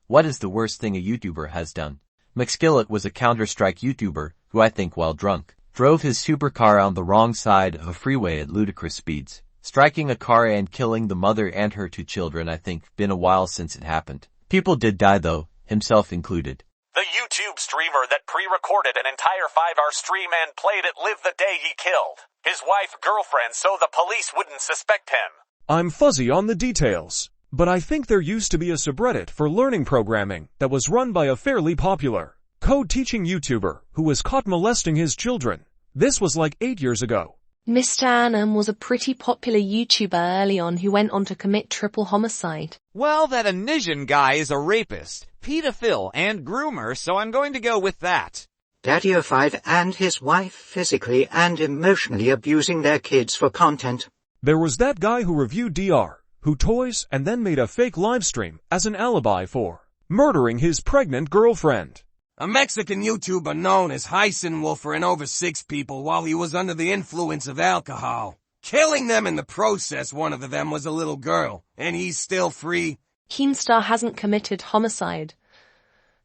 What is the worst thing a YouTuber has done? McSkillet was a Counter-Strike YouTuber who I think while drunk, drove his supercar on the wrong side of a freeway at ludicrous speeds, striking a car and killing the mother and her 2 children. I think been a while since it happened. People did die though, himself included. The YouTube streamer that pre-recorded an entire 5-hour stream and played it lived the day he killed his wife, girlfriend, so the police wouldn't suspect him. I'm fuzzy on the details, but I think there used to be a subreddit for learning programming that was run by a fairly popular code-teaching YouTuber who was caught molesting his children. This was like 8 years ago. Mr. Annam was a pretty popular YouTuber early on who went on to commit triple homicide. Well, that Anisian guy is a rapist, pedophile, and groomer, so I'm going to go with that. Daddy05 and his wife physically and emotionally abusing their kids for content. There was that guy who reviewed DR, who toys and then made a fake livestream as an alibi for murdering his pregnant girlfriend. A Mexican YouTuber known as Heisenwolf ran over 6 people while he was under the influence of alcohol, killing them in the process. One of them was a little girl, and he's still free. Keemstar hasn't committed homicide,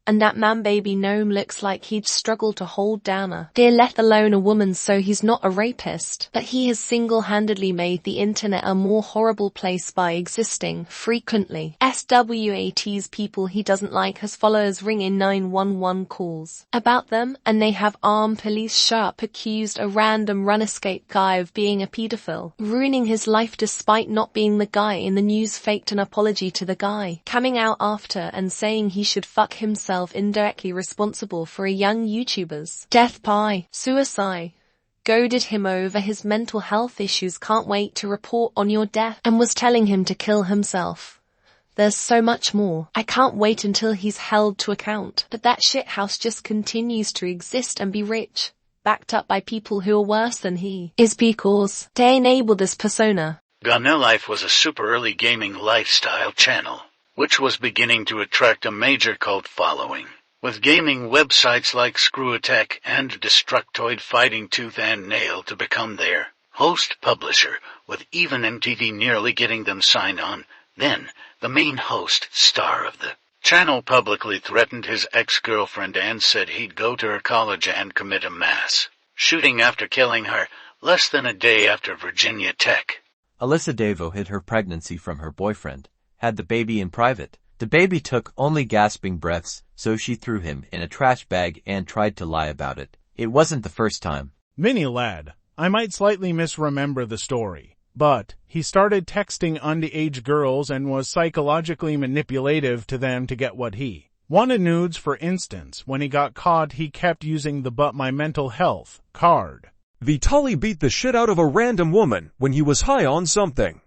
and that man-baby gnome looks like he'd struggle to hold down a deer, let alone a woman, so he's not a rapist. But he has single-handedly made the internet a more horrible place by existing frequently. SWAT's people he doesn't like has followers ring in 911 calls about them, and they have armed police show up accused a random run-escape guy of being a pedophile, ruining his life despite not being the guy in the news. Faked an apology to the guy, coming out after and saying he should fuck himself, indirectly responsible for a young YouTuber's death by suicide. Goaded him over his mental health issues, can't wait to report on your death, and was telling him to kill himself. There's so much more. I can't wait until he's held to account. But that shithouse just continues to exist and be rich, backed up by people who are worse than he is because they enable this persona. Gunner Life was a super early gaming lifestyle channel, which was beginning to attract a major cult following, with gaming websites like Screw Attack and Destructoid fighting tooth and nail to become their host-publisher, with even MTV nearly getting them signed on. Then, the main host, star of the channel, publicly threatened his ex-girlfriend and said he'd go to her college and commit a mass shooting after killing her, less than a day after Virginia Tech. Alyssa Devo hid her pregnancy from her boyfriend, had the baby in private. The baby took only gasping breaths, so she threw him in a trash bag and tried to lie about it. It wasn't the first time. Mini lad, I might slightly misremember the story, but he started texting underage girls and was psychologically manipulative to them to get what he wanted. Nudes, for instance. When he got caught, he kept using the "but my mental health" card. Vitaly beat the shit out of a random woman when he was high on something.